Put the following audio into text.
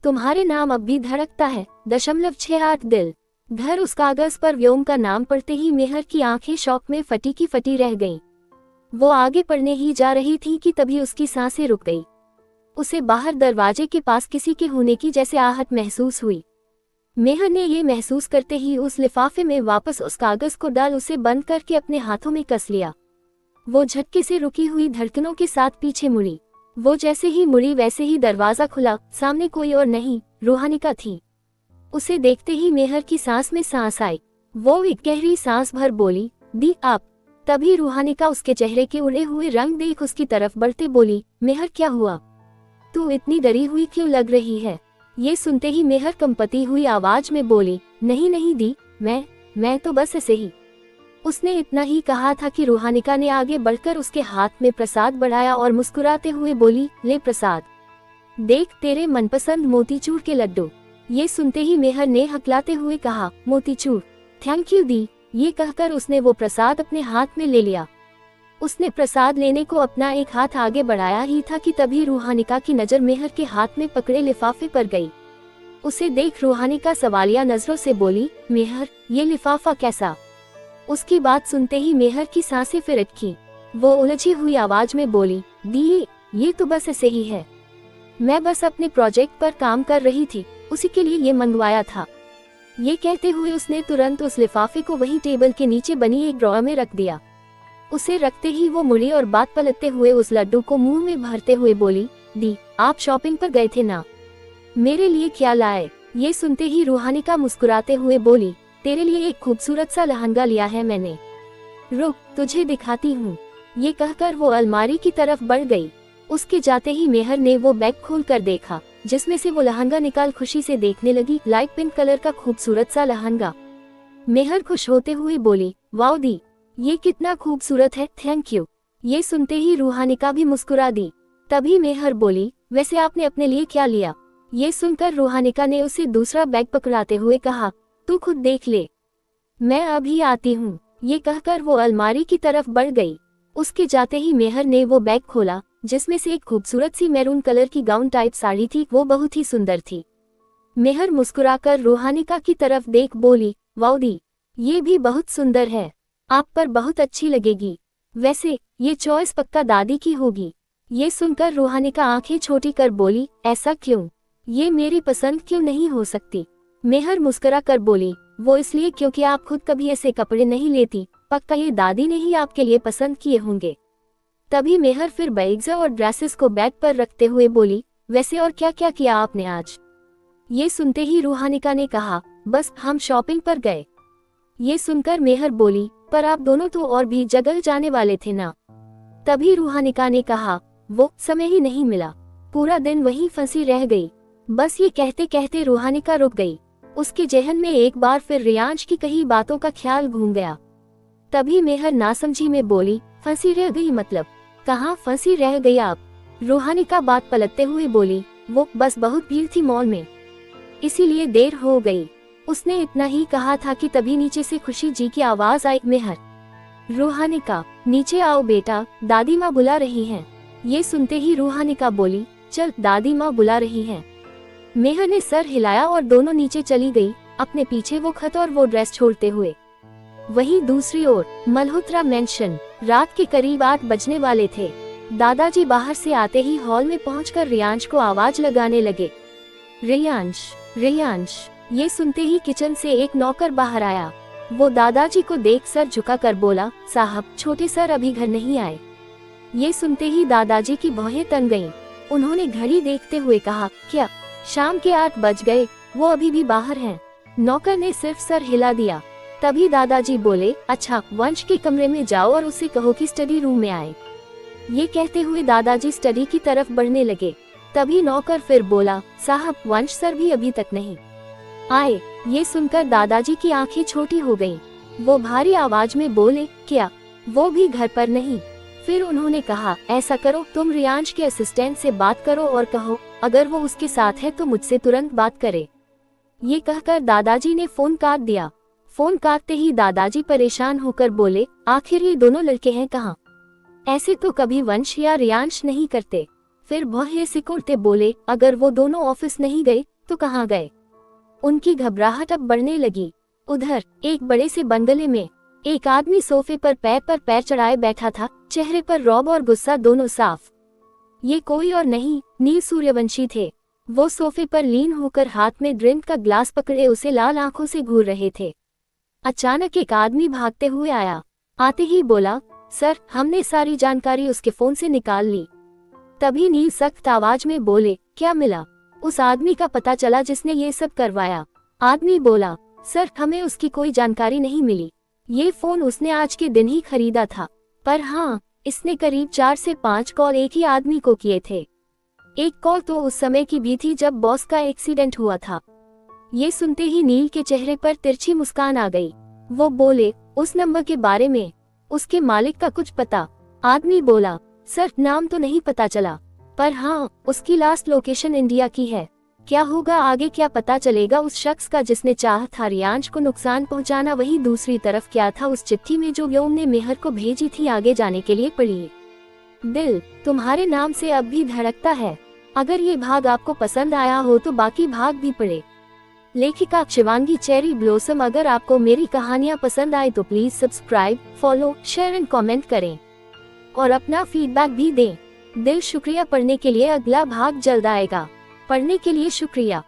तुम्हारे नाम अब भी धड़कता है 0.68 दिल। घर उस कागज पर व्योम का नाम पढ़ते ही मेहर की आंखें शौक में फटी की फटी रह गईं। वो आगे पढ़ने ही जा रही थी कि तभी उसकी सांसें रुक गई। उसे बाहर दरवाजे के पास किसी के होने की जैसे आहट महसूस हुई। मेहर ने ये महसूस करते ही उस लिफाफे में वापस उस कागज को डाल उसे बंद करके अपने हाथों में कस लिया। वो झटके से रुकी हुई धड़कनों के साथ पीछे मुड़ी। वो जैसे ही मुड़ी वैसे ही दरवाजा खुला। सामने कोई और नहीं, रूहानिका थी। उसे देखते ही मेहर की सांस में सांस आई। वो एक गहरी सांस भर बोली, दी आप। तभी रूहानिका उसके चेहरे के उड़े हुए रंग देख उसकी तरफ बढ़ते बोली, मेहर क्या हुआ? तू इतनी डरी हुई क्यों लग रही है? ये सुनते ही मेहर कंपती हुई आवाज में बोली, नहीं नहीं दी, मैं तो बस ऐसे ही। उसने इतना ही कहा था कि रूहानिका ने आगे बढ़कर उसके हाथ में प्रसाद बढ़ाया और मुस्कुराते हुए बोली, ले प्रसाद, देख तेरे मनपसंद मोतीचूर के लड्डू। ये सुनते ही मेहर ने हकलाते हुए कहा, मोतीचूर, थैंक यू दी। ये कहकर उसने वो प्रसाद अपने हाथ में ले लिया। उसने प्रसाद लेने को अपना एक हाथ आगे बढ़ाया ही था कि तभी रूहानिका की नजर मेहर के हाथ में पकड़े लिफाफे पर गई। उसे देख रूहानिका सवालिया नजरों से बोली, मेहर, ये लिफाफा कैसा? उसकी बात सुनते ही मेहर की सांसें फिर अटकी। वो उलझी हुई आवाज में बोली, दी ये तो बस ऐसे ही है। मैं बस अपने प्रोजेक्ट पर काम कर रही थी, उसी के लिए ये मंगवाया था। ये कहते हुए उसने तुरंत उस लिफाफे को वही टेबल के नीचे बनी एक ड्रॉअर में रख दिया। उसे रखते ही वो मुड़ी और बात पलटते हुए उस लड्डू को मुंह में भरते हुए बोली, दी आप शॉपिंग पर गए थे ना, मेरे लिए क्या लाए? ये सुनते ही रूहानिका मुस्कुराते हुए बोली, तेरे लिए एक खूबसूरत सा लहंगा लिया है मैंने, रुक तुझे दिखाती हूँ। ये कहकर वो अलमारी की तरफ बढ़ गई। उसके जाते ही मेहर ने वो बैग खोल कर देखा, जिसमें से वो लहंगा निकाल खुशी से देखने लगी। लाइट पिंक कलर का खूबसूरत सा लहंगा। मेहर खुश होते हुए बोली, वाओ दी, ये कितना खूबसूरत है, थैंक यू। ये सुनते ही रूहानिका भी मुस्कुरा दी। तभी मेहर बोली, वैसे आपने अपने लिए क्या लिया? ये सुनकर रूहानिका ने उसे दूसरा बैग पकड़ाते हुए कहा, तू खुद देख ले, मैं अभी आती हूँ। ये कहकर वो अलमारी की तरफ बढ़ गई। उसके जाते ही मेहर ने वो बैग खोला, जिसमें से एक खूबसूरत सी मैरून कलर की गाउन टाइप साड़ी थी। वो बहुत ही सुंदर थी। मेहर मुस्कुराकर रूहानिका की तरफ देख बोली, वाओ दी, ये भी बहुत सुंदर है, आप पर बहुत अच्छी लगेगी। वैसे ये चॉइस पक्का दादी की होगी। ये सुनकर रूहानिका आंखें छोटी कर बोली, ऐसा क्यों? ये मेरी पसंद क्यों नहीं हो सकती? मेहर मुस्कुरा कर बोली, वो इसलिए क्योंकि आप खुद कभी ऐसे कपड़े नहीं लेती, पक्का ये दादी ने ही आपके लिए पसंद किए होंगे। तभी मेहर फिर बैग्स और ड्रेसेस को बैग पर रखते हुए बोली, वैसे और क्या क्या किया आपने आज? ये सुनते ही रूहानिका ने कहा, बस हम शॉपिंग पर गए। ये सुनकर मेहर बोली, पर आप दोनों तो और भी जगह जाने वाले थे ना? तभी रूहानिका ने कहा, वो समय ही नहीं मिला, पूरा दिन वहीं फंसी रह गई। बस ये कहते कहते रूहानिका रुक गई। उसके जहन में एक बार फिर रियांश की कही बातों का ख्याल घूम गया। तभी मेहर नासमझी में बोली, फंसी रह गई मतलब? कहाँ फंसी रह गई आप? रूहानिका बात पलटते हुए बोली, वो बस बहुत भीड़ थी मॉल में, इसीलिए देर हो गई। उसने इतना ही कहा था कि तभी नीचे से खुशी जी की आवाज आई, मेहर, रूहानिका, नीचे आओ बेटा, दादी माँ बुला रही हैं। ये सुनते ही रूहानिका बोली, चल दादी माँ बुला रही हैं। मेहर ने सर हिलाया और दोनों नीचे चली गई, अपने पीछे वो खत और वो ड्रेस छोड़ते हुए। वहीं दूसरी ओर मल्होत्रा मेंशन। रात के करीब 8 बजने वाले थे। दादाजी बाहर से आते ही हॉल में पहुंचकर रियांश को आवाज लगाने लगे, रियांश, रियांश। ये सुनते ही किचन से एक नौकर बाहर आया। वो दादाजी को देख सर झुकाकर बोला, साहब छोटे सर अभी घर नहीं आए। ये सुनते ही दादाजी की भौहें तन गईं। उन्होंने घड़ी देखते हुए कहा, क्या शाम के 8 बज गए? वो अभी भी बाहर हैं। नौकर ने सिर्फ सर हिला दिया। तभी दादाजी बोले, अच्छा वंश के कमरे में जाओ और उसे कहो कि स्टडी रूम में आए। ये कहते हुए दादाजी स्टडी की तरफ बढ़ने लगे। तभी नौकर फिर बोला, साहब वंश सर भी अभी तक नहीं आए। ये सुनकर दादाजी की आंखें छोटी हो गईं। वो भारी आवाज में बोले, क्या वो भी घर पर नहीं? फिर उन्होंने कहा, ऐसा करो तुम रियांश के असिस्टेंट से बात करो और कहो अगर वो उसके साथ है तो मुझसे तुरंत बात करे। ये कहकर दादाजी ने फोन काट दिया। फोन काटते ही दादाजी परेशान होकर बोले, आखिर ये दोनों लड़के हैं कहाँ? ऐसे तो कभी वंश या रियांश नहीं करते। फिर भौहें सिकोड़ते बोले, अगर वो दोनों ऑफिस नहीं गए तो कहाँ गए। उनकी घबराहट अब बढ़ने लगी। उधर एक बड़े से बंगले में एक आदमी सोफे पर पैर चढ़ाए बैठा था, चेहरे पर रौब और गुस्सा दोनों साफ। ये कोई और नहीं, नील सूर्यवंशी थे। वो सोफे पर लीन होकर हाथ में ड्रिंक का ग्लास पकड़े उसे लाल आंखों से घूर रहे थे। अचानक एक आदमी भागते हुए आया। आते ही बोला, सर, हमने सारी जानकारी उसके फोन से निकाल ली। तभी नील सख्त आवाज में बोले, क्या मिला? उस आदमी का पता चला जिसने ये सब करवाया। आदमी बोला, सर, हमें उसकी कोई जानकारी नहीं मिली। ये फोन उसने आज के दिन ही खरीदा था, पर हाँ, इसने करीब 4 से 5 कॉल एक ही आदमी को किए थे। एक कॉल तो उस समय की भी थी जब बॉस का एक्सीडेंट हुआ था। ये सुनते ही नील के चेहरे पर तिरछी मुस्कान आ गई। वो बोले, उस नंबर के बारे में उसके मालिक का कुछ पता? आदमी बोला, सर, नाम तो नहीं पता चला, पर हाँ, उसकी लास्ट लोकेशन इंडिया की है। क्या होगा आगे क्या पता चलेगा उस शख्स का जिसने चाहा था रियांश को नुकसान पहुंचाना। वहीं दूसरी तरफ क्या था उस चिट्ठी में जो व्योम ने मेहर को भेजी थी आगे जाने के लिए। पढ़िए। दिल तुम्हारे नाम से अब भी धड़कता है। अगर ये भाग आपको पसंद आया हो तो बाकी भाग भी पढ़े। लेखिका शिवांगी चेरी ब्लॉसम। अगर आपको मेरी कहानियाँ पसंद आए तो please subscribe, follow, share and comment करें और अपना फीडबैक भी दें। दिल शुक्रिया। पढ़ने के लिए अगला भाग जल्द आएगा। पढ़ने के लिए शुक्रिया।